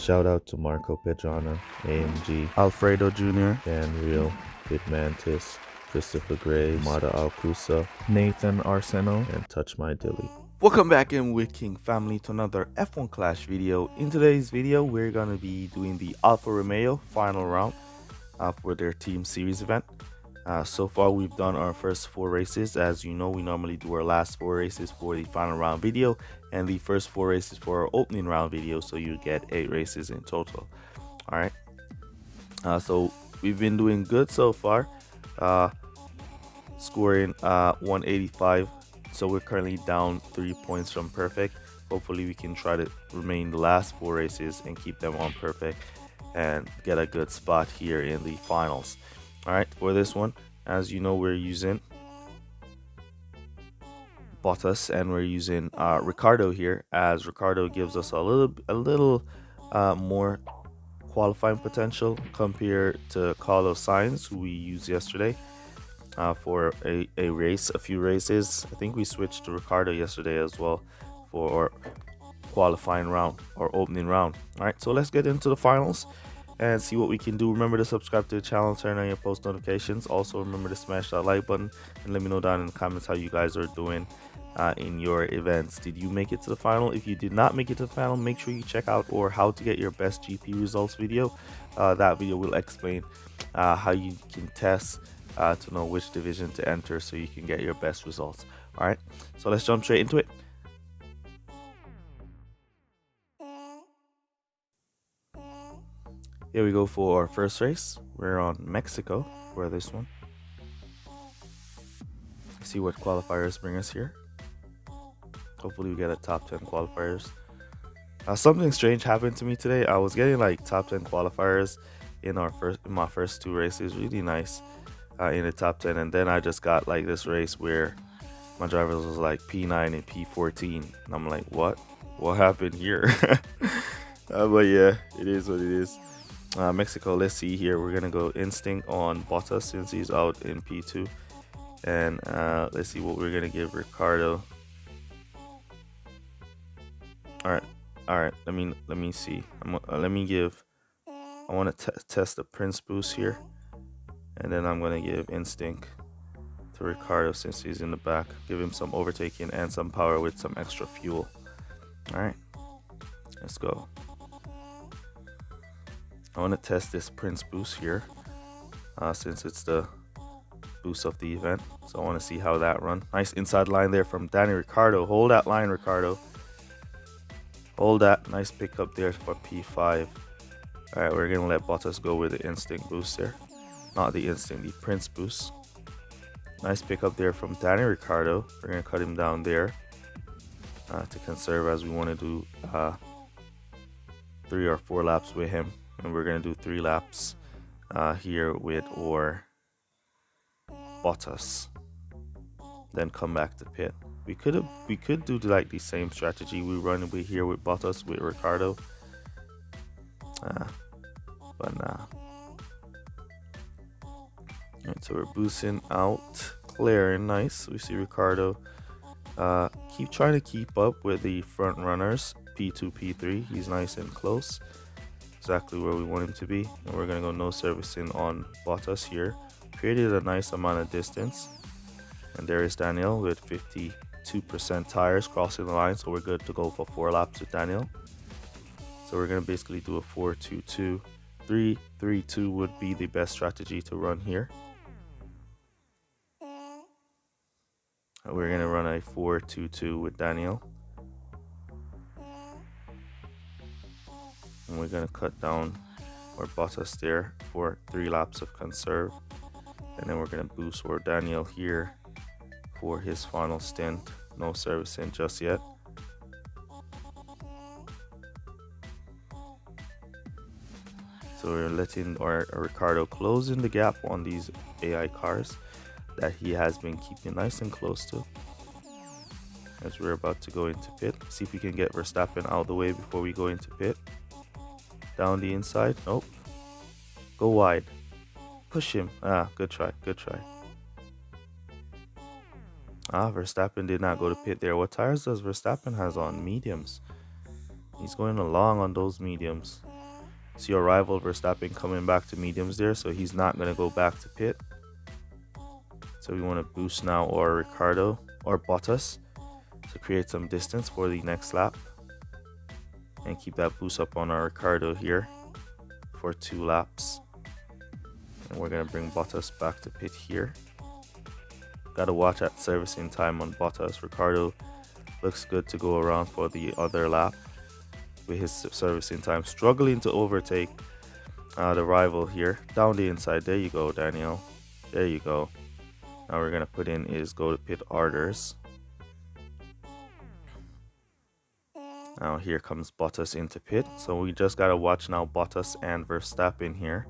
Shout out to Marco Pedrana, AMG, Alfredo Jr., Dan Real, Kid Mantis, Christopher Gray, Mada Alcusa, Nathan Arseno, and Touch My Dilly. Welcome back in with King Family to another F1 Clash video. In today's video, we're going to be doing the Alfa Romeo final round for their team series event. So far, we've done our first 4 races. As you know, we normally do our last 4 races for the final round video and the first 4 races for our opening round video, so you get 8 races in total. All right. So we've been doing good so far, scoring 185. So we're currently down 3 points from perfect. Hopefully, we can try to remain the last 4 races and keep them on perfect and get a good spot here in the finals. All right, for this one, as you know, we're using Bottas and we're using Ricardo here, as Ricardo gives us a little more qualifying potential compared to Carlos Sainz, who we used yesterday for a few races. I think we switched to Ricardo yesterday as well for qualifying round or opening round. All right, so let's get into the finals and see what we can do. Remember to subscribe to the channel, turn on your post notifications. Also remember to smash that like button and let me know down in the comments how you guys are doing in your events. Did you make it to the final? If you did not make it to the final, make sure you check out our how to get your best GP results video. That video will explain how you can test to know which division to enter so you can get your best results. All right, so let's jump straight into it. Here we go for our first race. We're on Mexico for this one. Let's see what qualifiers bring us here. Hopefully we get a top 10 qualifiers. Something strange happened to me today. I was getting like top 10 qualifiers in my first 2 races. Really nice in the top 10. And then I just got like this race where my drivers was like P9 and P14. And I'm like, what happened here? But yeah, it is what it is. Mexico, let's see here. We're gonna go instinct on Bottas since he's out in P2, and let's see what we're gonna give Ricardo. All right. Let me see. I want to test the Prince boost here, and then I'm gonna give instinct to Ricardo since he's in the back. Give him some overtaking and some power with some extra fuel. All right, let's go. I want to test this Prince boost here since it's the boost of the event. So I want to see how that run. Nice inside line there from Danny Ricciardo. Hold that line, Ricardo. Hold that. Nice pickup there for P5. All right, we're going to let Bottas go with the instinct boost there. Not the instinct, the Prince boost. Nice pickup there from Danny Ricciardo. We're going to cut him down there to conserve, as we want to do 3 or 4 laps with him. And we're going to do 3 laps here with or Bottas, then come back to pit. We could do like the same strategy we run with here with Bottas with Ricardo, but nah. Alright, so we're boosting out, clearing, nice. We see Ricardo keep trying to keep up with the front runners, P2, P3. He's nice and close. Exactly where we want him to be, and we're gonna go no servicing on Bottas here. Created a nice amount of distance, and there is Daniel with 52% tires crossing the line, so we're good to go for 4 laps with Daniel. So we're gonna basically do a 4-2-2. 3-3-2 would be the best strategy to run here. And we're gonna run a 4-2-2 with Daniel. And we're going to cut down our Bottas there for 3 laps of conserve. And then we're going to boost our Daniel here for his final stint. No servicing just yet. So we're letting our Ricardo closing the gap on these AI cars that he has been keeping nice and close to. As we're about to go into pit. See if we can get Verstappen out of the way before we go into pit. Down the inside. Nope. Go wide. Push him. Good try. Verstappen did not go to pit there. What tires does Verstappen has on? Mediums. He's going along on those mediums. See our rival Verstappen coming back to mediums there, so he's not going to go back to pit. So we want to boost now our Ricardo or Bottas to create some distance for the next lap, and keep that boost up on our Ricardo here for 2 laps. And we're going to bring Bottas back to pit here. Got to watch that servicing time on Bottas. Ricardo looks good to go around for the other lap with his servicing time, struggling to overtake the rival here down the inside. There you go, Daniel, there you go. Now we're gonna put in is go to pit orders. Now here comes Bottas into pit, so we just gotta watch now Bottas and Verstappen here.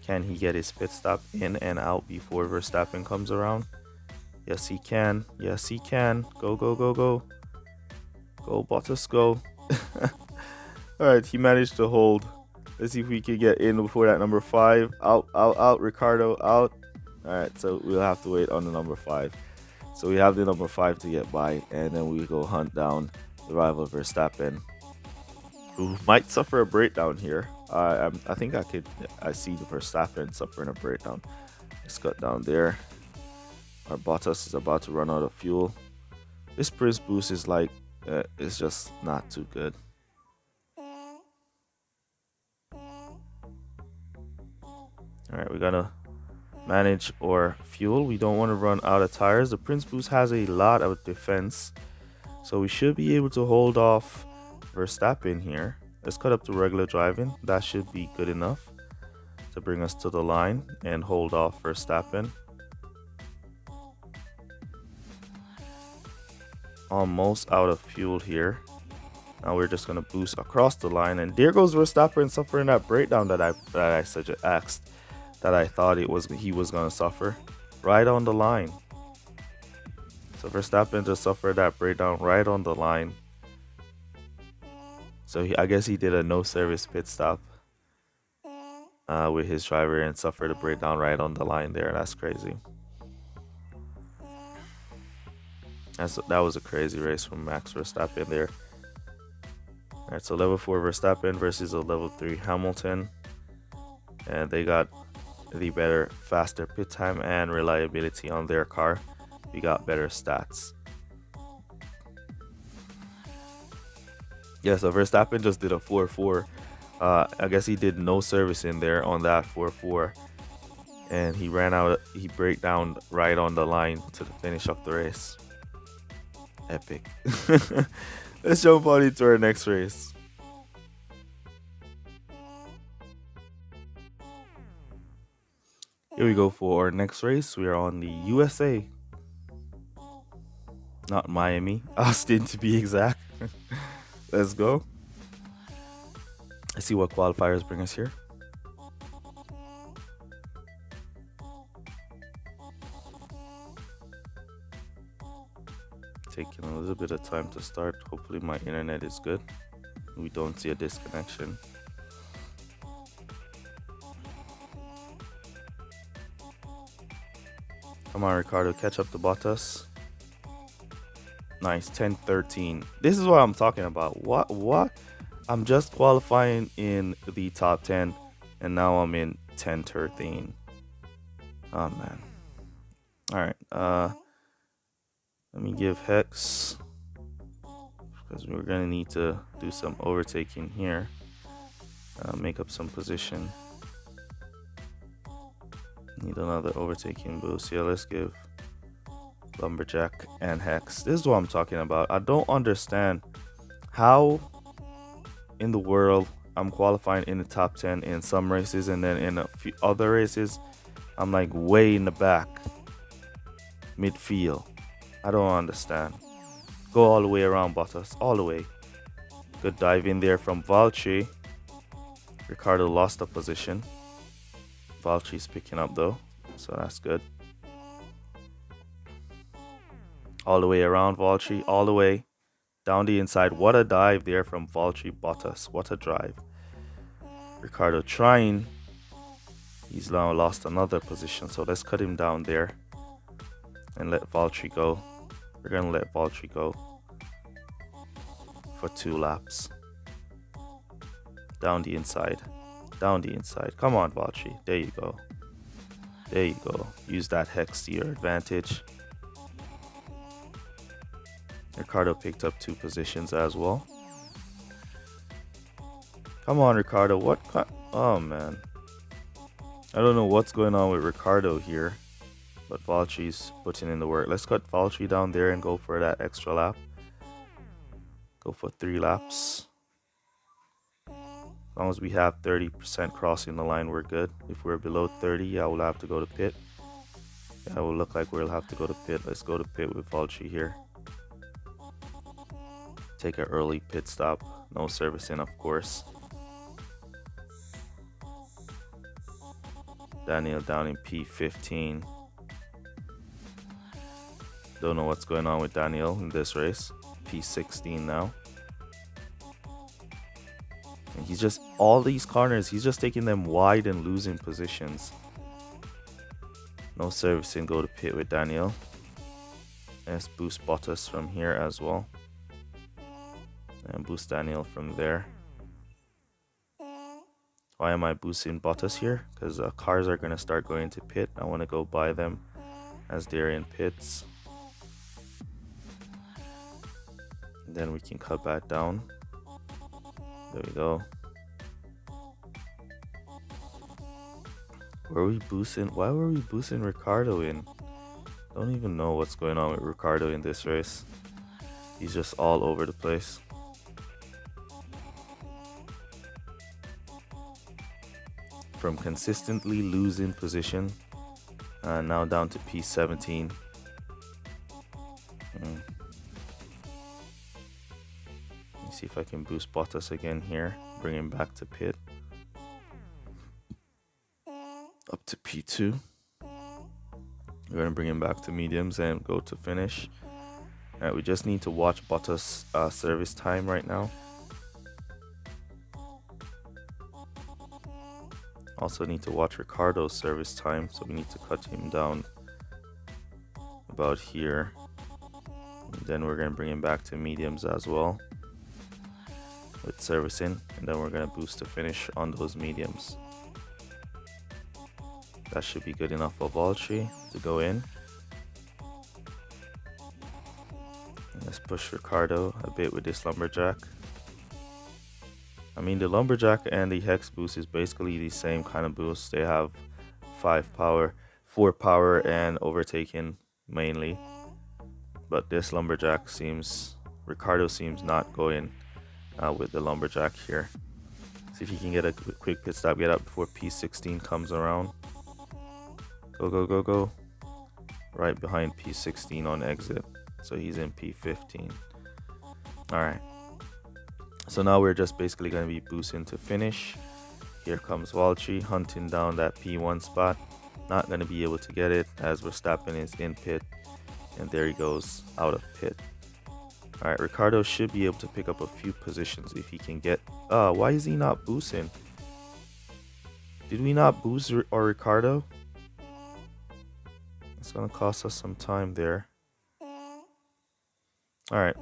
Can he get his pit stop in and out before Verstappen comes around? Yes he can, yes he can. Go go go go go, Bottas, go. All right, he managed to hold. Let's see if we can get in before that number 5. Out, out, out, Ricardo, out. All right, so we'll have to wait on the number 5. So we have the number 5 to get by, and then we go hunt down the rival Verstappen, who might suffer a breakdown here. I think I see the Verstappen suffering a breakdown. Let's cut down there. Our Bottas is about to run out of fuel. This Prince boost is like, it's just not too good. All right, we gotta manage our fuel. We don't want to run out of tires. The Prince boost has a lot of defense, so we should be able to hold off Verstappen here. Let's cut up to regular driving. That should be good enough to bring us to the line and hold off Verstappen. Almost out of fuel here. Now we're just gonna boost across the line, and there goes Verstappen suffering that breakdown that I thought he was gonna suffer right on the line. So Verstappen just suffered that breakdown right on the line. So I guess he did a no service pit stop with his driver and suffered a breakdown right on the line there. That's crazy. That was a crazy race from Max Verstappen there. Alright, so level 4 Verstappen versus a level 3 Hamilton. And they got the better, faster pit time and reliability on their car. We got better stats. Yeah, so Verstappen just did a 4-4. I guess he did no service in there on that 4-4. And he break down right on the line to finish up the race. Epic. Let's jump on into our next race. Here we go for our next race. We are on the USA. Not Miami. Austin to be exact. Let's go. Let's see what qualifiers bring us here. Taking a little bit of time to start. Hopefully my internet is good. We don't see a disconnection. Come on, Ricardo, catch up to Bottas. Nice, 10-13. This is what I'm talking about. What? I'm just qualifying in the top 10, and now I'm in 10-13. Oh man. All right. Let me give Hex, because we're gonna need to do some overtaking here. Make up some position. Need another overtaking boost. Yeah, let's give Lumberjack and Hex. This is what I'm talking about. I don't understand how in the world I'm qualifying in the top 10 in some races, and then in a few other races I'm like way in the back, midfield. I don't understand. Go all the way around, Bottas, all the way. Good dive in there from Valtteri. Ricardo lost a position. Valtteri's picking up though, so that's good. All the way around Valtteri, all the way down the inside. What a dive there from Valtteri Bottas. What a drive. Ricardo trying. He's now lost another position, so let's cut him down there and let Valtteri go. We're gonna let Valtteri go for 2 laps. Down the inside. Down the inside. Come on, Valtteri. There you go. There you go. Use that hex to your advantage. Ricciardo picked up 2 positions as well. Come on, Ricciardo. What? Oh, man. I don't know what's going on with Ricciardo here. But Valtteri's putting in the work. Let's cut Valtteri down there and go for that extra lap. Go for 3 laps. As long as we have 30% crossing the line, we're good. If we're below 30, I will have to go to pit. Yeah, it will look like we'll have to go to pit. Let's go to pit with Valtteri here. Take an early pit stop. No servicing, of course. Daniel down in P15. Don't know what's going on with Daniel in this race. P16 now. And he's just, all these corners, he's just taking them wide and losing positions. No servicing, go to pit with Daniel. Let's boost Bottas from here as well. And boost Daniel from there. Why am I boosting Bottas here? Because cars are going to start going to pit. I want to go buy them as they're in pits. And then we can cut back down. There we go. Were we boosting? Why were we boosting Ricciardo in? Don't even know what's going on with Ricciardo in this race. He's just all over the place. From consistently losing position, now down to P17. Let's see if I can boost Bottas again here, bring him back to pit. Up to P2. We're going to bring him back to mediums and go to finish. Alright, we just need to watch Bottas' service time right now. Also need to watch Ricciardo's service time, so we need to cut him down about here. And then we're going to bring him back to mediums as well with servicing, and then we're going to boost to finish on those mediums. That should be good enough for Valtteri to go in. And let's push Ricciardo a bit with this lumberjack. I mean, the lumberjack and the hex boost is basically the same kind of boost. They have 5 power, 4 power, and overtaking mainly. But this lumberjack seems, Ricciardo seems not going with the lumberjack here. See if he can get a quick pit stop, get up before P16 comes around. Go, go, go, go. Right behind P16 on exit. So he's in P15. Alright. So now we're just basically going to be boosting to finish. Here comes Valtteri hunting down that P1 spot. Not going to be able to get it as Verstappen is in pit. And there he goes out of pit. Alright, Ricciardo should be able to pick up a few positions if he can get... why is he not boosting? Did we not boost or Ricciardo? It's going to cost us some time there. Alright,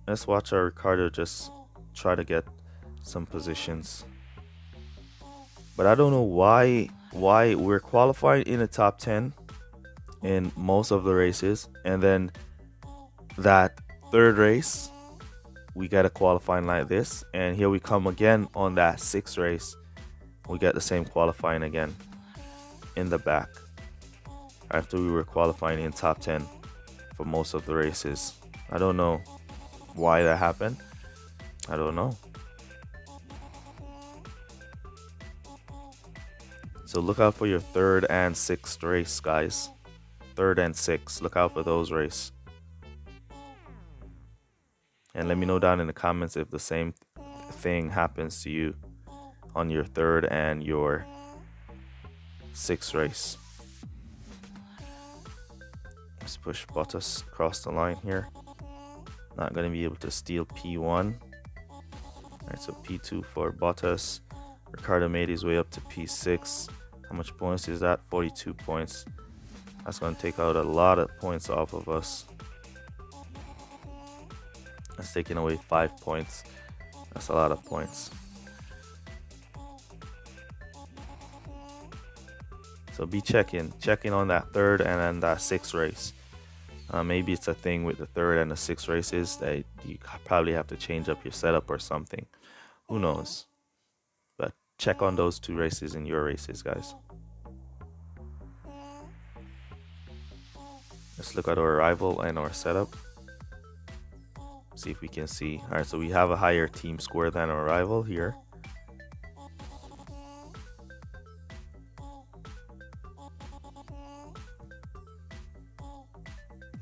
let's watch our Ricciardo just try to get some positions. But I don't know why we're qualifying in the top 10 in most of the races, and then that third race we get a qualifying like this, and here we come again on that 6th race, we get the same qualifying again in the back after we were qualifying in top 10 for most of the races. I don't know why that happened. I don't know. So look out for your 3rd and 6th race, guys. 3rd and 6th. Look out for those races. And let me know down in the comments if the same thing happens to you on your 3rd and your 6th race. Let's push Bottas across the line here. Not going to be able to steal P1. Alright, so P2 for Bottas. Ricciardo made his way up to P6. How much points is that? 42 points. That's going to take out a lot of points off of us. That's taking away 5 points. That's a lot of points. So be checking on that third and then that sixth race. Maybe it's a thing with the third and the sixth races that you probably have to change up your setup or something. Who knows? But check on those two races in your races, guys. Let's look at our arrival and our setup. See if we can see. All right, so we have a higher team score than our rival here.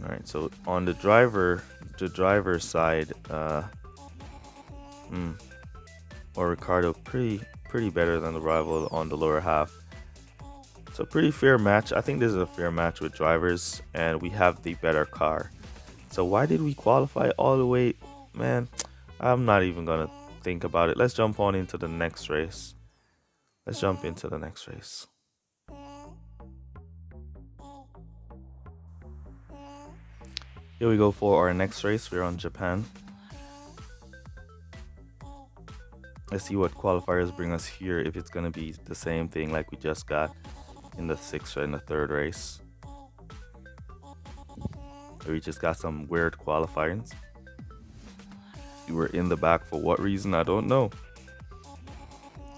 All right, so on the driver side, or Ricardo pretty better than the rival on the lower half. So pretty fair match. I think this is a fair match with drivers, and we have the better car. So why did we qualify all the way? Man, I'm not even gonna think about it. Let's jump on into the next race. Let's jump into the next race. Here we go for our next race. We're on Japan. Let's see what qualifiers bring us here, if it's gonna be the same thing like we just got in the sixth and the third race. We just got some weird qualifiers. We were in the back for what reason, I don't know.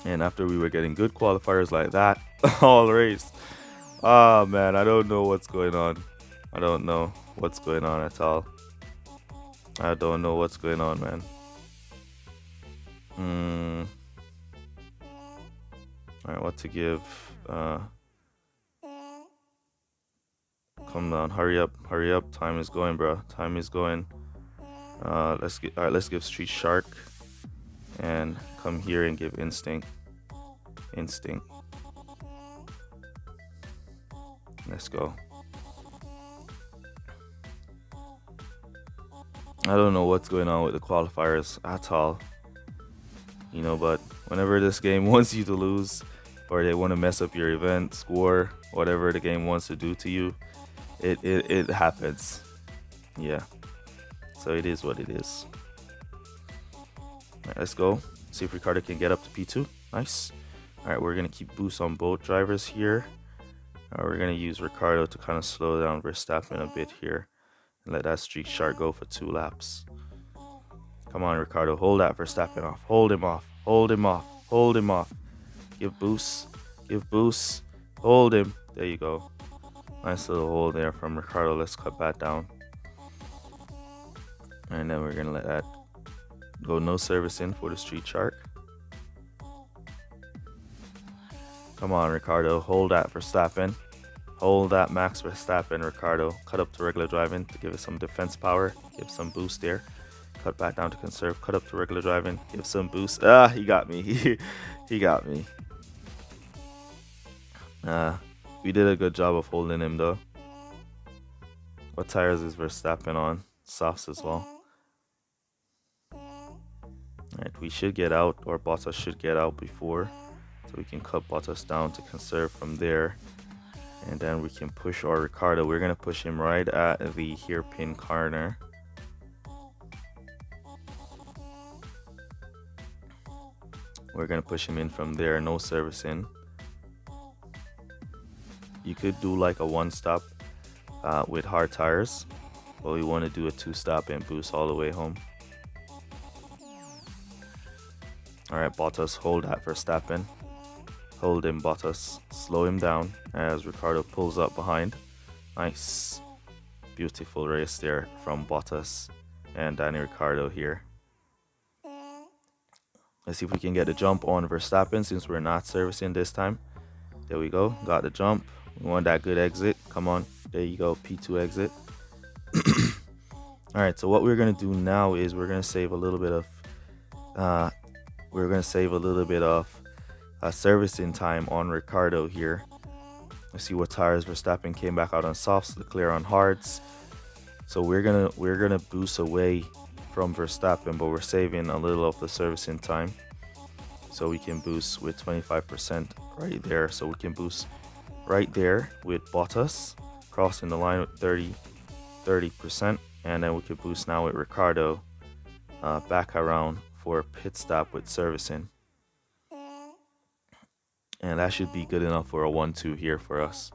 And after we were getting good qualifiers like that all race, ah man, I don't know what's going on. I don't know what's going on at all. I don't know what's going on, man. Alright, what to give? Come down, hurry up, hurry up. Time is going, bro. Time is going. Let's give Street Shark and come here and give Instinct. Let's go. I don't know what's going on with the qualifiers at all, you know, but whenever this game wants you to lose, or they want to mess up your event score, whatever the game wants to do to you, it happens. Yeah, so it is what it is. All right, let's go see if Ricardo can get up to P2. Nice. All right, we're gonna keep boost on both drivers here. We're gonna use Ricardo to kind of slow down Verstappen a bit here and let that Street Shark go for 2 laps. Come on, Ricardo, hold that Verstappen off. Hold him off. Hold him off. Hold him off. Give boost. Give boost. Hold him. There you go. Nice little hold there from Ricardo. Let's cut that down. And then we're going to let that go no service in for the Street Shark. Come on, Ricardo. Hold that Verstappen. Hold that Max Verstappen, Ricardo. Cut up to regular driving to give it some defense power. Give some boost there. Cut back down to conserve. Cut up to regular driving. Give some boost. Ah, he got me. He got me. We did a good job of holding him though. What tires is Verstappen on? Softs as well. Alright, we should get out, or Bottas should get out before, so we can cut Bottas down to conserve from there. And then we can push our Ricardo. We're going to push him right at the hairpin corner. We're going to push him in from there. No service in. You could do like a 1-stop with hard tires. But we want to do a 2-stop and boost all the way home. Alright, Bottas, hold that Verstappen. Hold him, Bottas. Slow him down as Ricardo pulls up behind. Nice. Beautiful race there from Bottas and Danny Ricciardo here. Let's see if we can get a jump on Verstappen since we're not servicing this time. There we go. Got the jump. We want that good exit. Come on. There you go. P2 exit. Alright, so what we're going to do now is we're going to save a little bit of servicing time on Ricardo here. Let's see what tires Verstappen came back out on softs, Leclerc on hards. So we're gonna boost away from Verstappen, but we're saving a little of the servicing time. So we can boost with 25% right there. So we can boost right there with Bottas, crossing the line with 30%, and then we can boost now with Ricardo back around for a pit stop with servicing. And that should be good enough for a 1-2 here for us.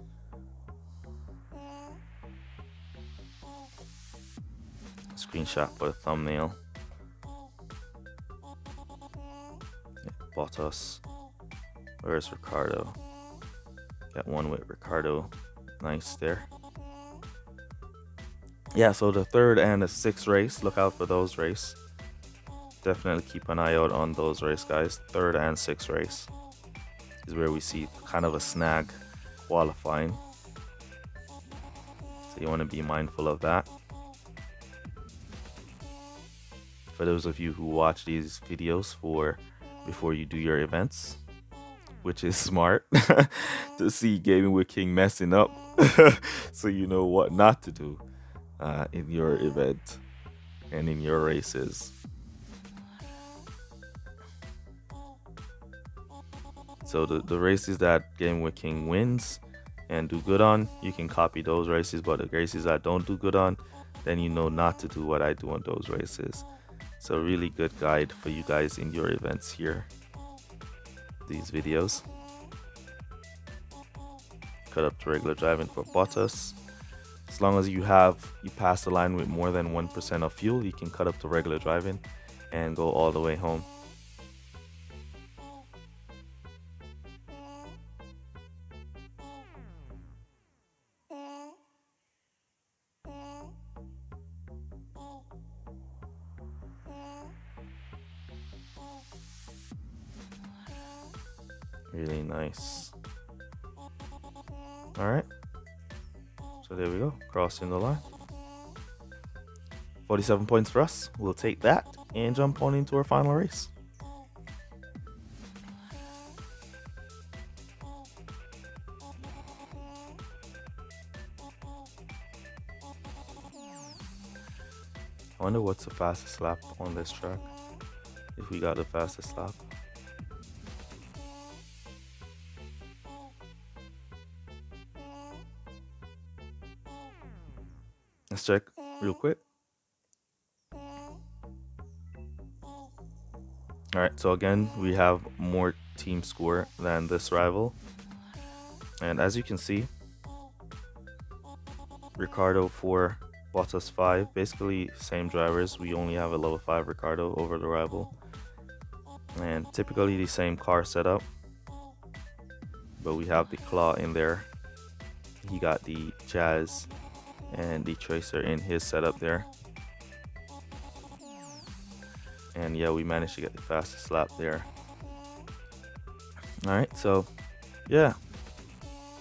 Screenshot for the thumbnail. Bottas. Where's Ricardo? Got one with Ricardo. Nice there. Yeah, so the 3rd and the 6th race, look out for those race. Definitely keep an eye out on those race, guys. 3rd and 6th race is where we see kind of a snag qualifying. So you want to be mindful of that. For those of you who watch these videos before you do your events, which is smart to see Gaming with King messing up, so you know what not to do in your event and in your races. So the races that Gaming with King wins and do good on, you can copy those races, but the races that don't do good on, then you know not to do what I do on those races. So really good guide for you guys in your events here, these videos. Cut up to regular driving for Bottas. As long as you pass the line with more than 1% of fuel, you can cut up to regular driving and go all the way home. Really nice. All right. So there we go, crossing the line. 47 points for us. We'll take that and jump on into our final race. I wonder what's the fastest lap on this track, if we got the fastest lap. Let's check real quick. Alright, so again, we have more team score than this rival. And as you can see, Ricardo 4, Bottas 5, basically same drivers. We only have a level 5 Ricardo over the rival. And typically the same car setup. But we have the Claw in there. He got the Jazz and the Tracer in his setup there. And yeah, we managed to get the fastest lap there. Alright, so yeah,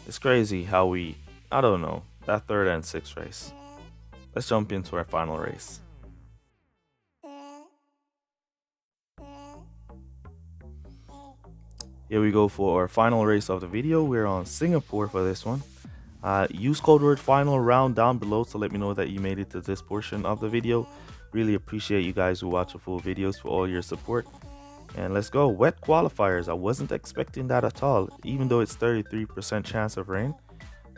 it's crazy how I don't know, that 3rd and 6th race. Let's jump into our final race. Here we go for our final race of the video. We're on Singapore for this one. Use code word final round down below to let me know that you made it to this portion of the video. Really appreciate you guys who watch the full videos for all your support. And let's go. Wet qualifiers. I wasn't expecting that at all, even though it's 33% chance of rain.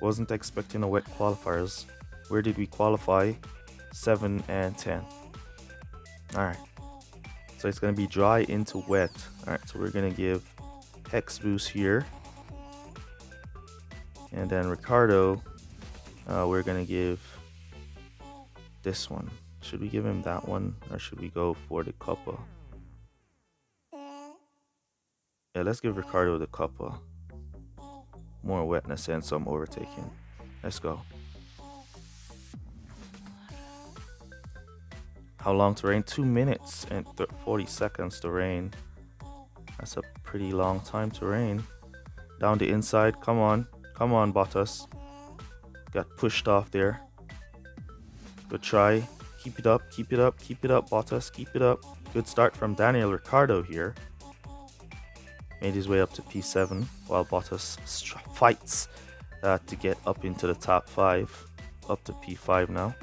Wasn't expecting a wet qualifiers. Where did we qualify? 7 and 10. Alright, so it's going to be dry into wet. Alright, so we're going to give Hex boost here. And then Ricardo, we're going to give this one. Should we give him that one, or should we go for the Cuppa? Yeah, let's give Ricardo the Cuppa. More wetness and some overtaking. Let's go. How long to rain? 2 minutes and 40 seconds to rain. That's a pretty long time to rain. Down the inside. Come on. Come on, Bottas. Got pushed off there. Good try. Keep it up. Keep it up. Keep it up, Bottas. Keep it up. Good start from Daniel Ricciardo here. Made his way up to P7 while Bottas fights to get up into the top 5. Up to P5 now.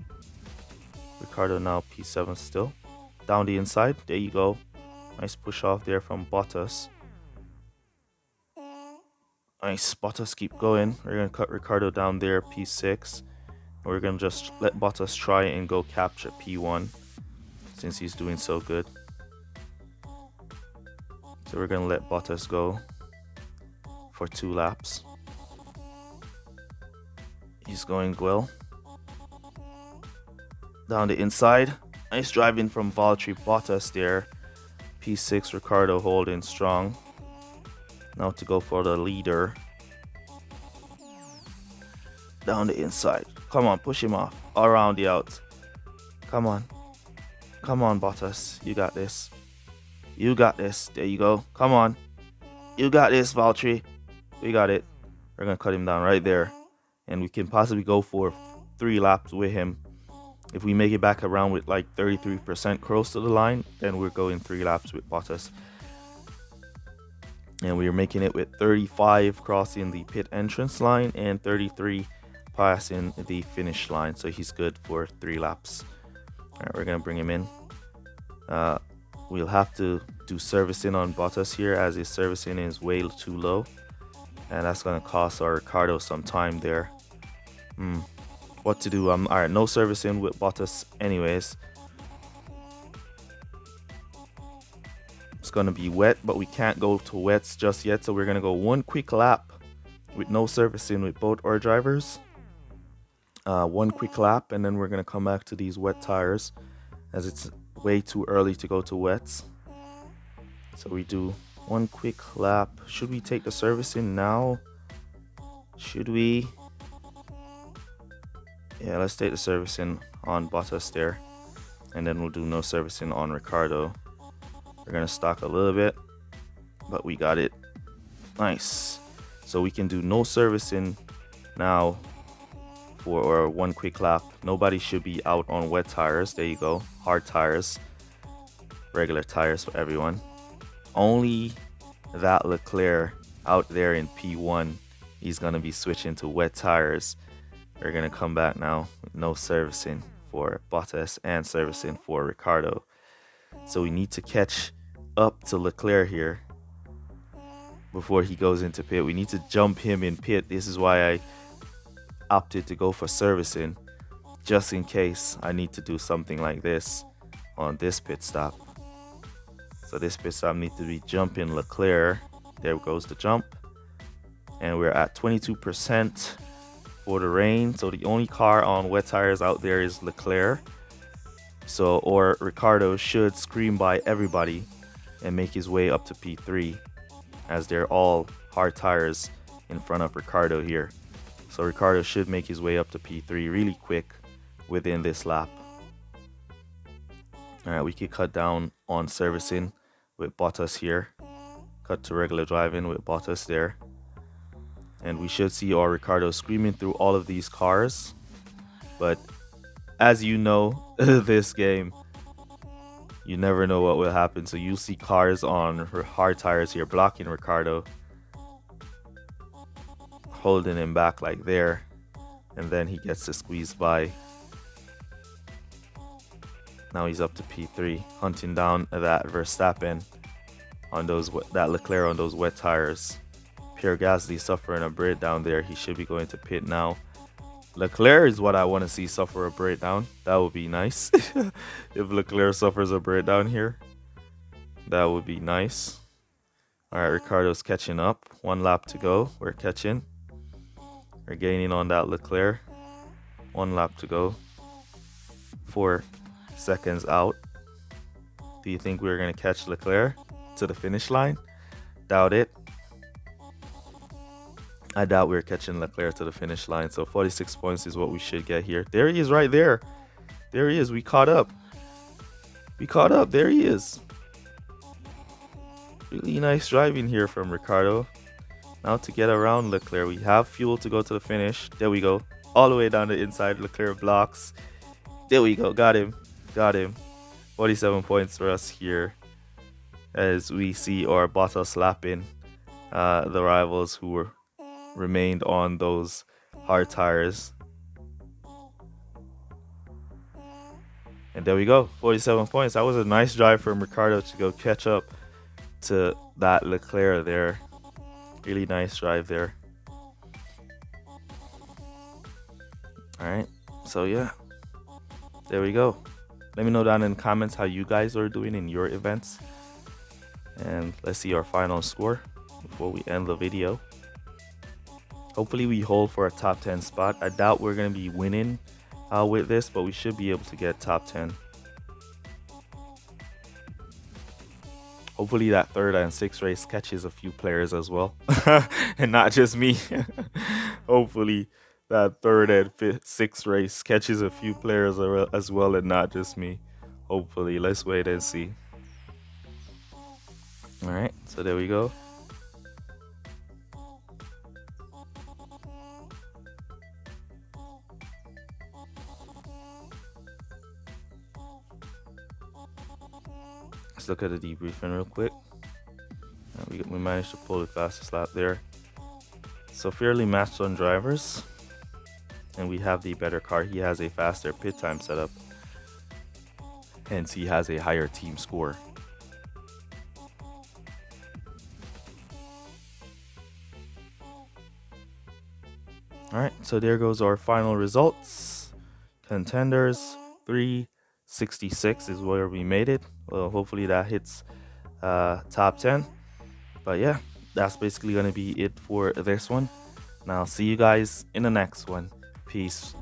Ricardo now P7 still. Down the inside. There you go. Nice push off there from Bottas. Nice. Bottas keep going. We're going to cut Ricardo down there, P6. We're going to just let Bottas try and go capture P1 since he's doing so good. So we're going to let Bottas go for 2 laps. He's going well. Down the inside. Nice driving from Valtteri Bottas there. P6 Ricciardo holding strong. Now to go for the leader. Down the inside. Come on, push him off. All around the outs. Come on. Come on, Bottas. You got this. You got this. There you go. Come on. You got this, Valtteri. We got it. We're going to cut him down right there. And we can possibly go for 3 laps with him. If we make it back around with like 33% close to the line, then we're going 3 laps with Bottas. And we are making it with 35 crossing the pit entrance line and 33 passing the finish line. So he's good for 3 laps. All right, we're going to bring him in. We'll have to do servicing on Bottas here, as his servicing is way too low. And that's going to cost our Ricciardo some time there. What to do? All right, no servicing with Bottas anyways. It's going to be wet, but we can't go to wets just yet. So we're going to go 1 quick lap with no servicing with both our drivers. 1 quick lap, and then we're going to come back to these wet tires, as it's way too early to go to wets. So we do 1 quick lap. Should we take the servicing now? Should we? Yeah, let's take the servicing on Bottas there, and then we'll do no servicing on Ricciardo. We're gonna stock a little bit, but we got it. Nice. So we can do no servicing now for 1 quick lap. Nobody should be out on wet tires. There you go. Hard tires, regular tires for everyone. Only that Leclerc out there in P1, he's gonna be switching to wet tires. We're gonna come back now with no servicing for Bottas and servicing for Ricciardo. So we need to catch up to Leclerc here before he goes into pit. We need to jump him in pit. This is why I opted to go for servicing, just in case I need to do something like this on this pit stop. So this pit stop needs to be jumping Leclerc. There goes the jump. And we're at 22% for the rain. So the only car on wet tires out there is Leclerc. So, or Ricciardo should scream by everybody and make his way up to P3, as they're all hard tires in front of Ricciardo here. So Ricciardo should make his way up to P3 really quick within this lap. All right, we could cut down on servicing with Bottas here. Cut to regular driving with Bottas there. And we should see our Ricciardo screaming through all of these cars. But as you know, this game, you never know what will happen. So you'll see cars on hard tires here blocking Ricciardo, holding him back like there, and then he gets to squeeze by. Now he's up to P3, hunting down that Verstappen on that Leclerc on those wet tires. Pierre Gasly suffering a breakdown there. He should be going to pit now. Leclerc is what I want to see suffer a breakdown. That would be nice. If Leclerc suffers a breakdown here, that would be nice. All right, Ricciardo's catching up. 1 lap to go. We're catching. We're gaining on that Leclerc. 1 lap to go. 4 seconds out. Do you think we're going to catch Leclerc to the finish line? Doubt it. I doubt we're catching Leclerc to the finish line. So 46 points is what we should get here. There he is right there. There he is. We caught up. We caught up. There he is. Really nice driving here from Ricciardo. Now to get around Leclerc, we have fuel to go to the finish. There we go. All the way down the inside. Leclerc blocks. There we go. Got him. Got him. 47 points for us here, as we see our Bottas lapping the rivals who remained on those hard tires. And there we go. 47 points. That was a nice drive from Ricciardo to go catch up to that Leclerc there. Really nice drive there. All right. So yeah, there we go. Let me know down in the comments how you guys are doing in your events. And let's see our final score before we end the video. Hopefully we hold for a top 10 spot. I doubt we're going to be winning with this, but we should be able to get top 10. Hopefully that third and sixth race catches a few players as well, and not just me. Hopefully that third and sixth race catches a few players as well, and not just me. Hopefully, let's wait and see. All right, so there we go. Let's look at the debriefing real quick. We managed to pull the fastest lap there. So fairly matched on drivers, and we have the better car. He has a faster pit time setup, hence he has a higher team score. All right, so there goes our final results. Contenders 366 is where we made it. Well, hopefully that hits top 10. But yeah, that's basically going to be it for this one. And I'll see you guys in the next one. Peace.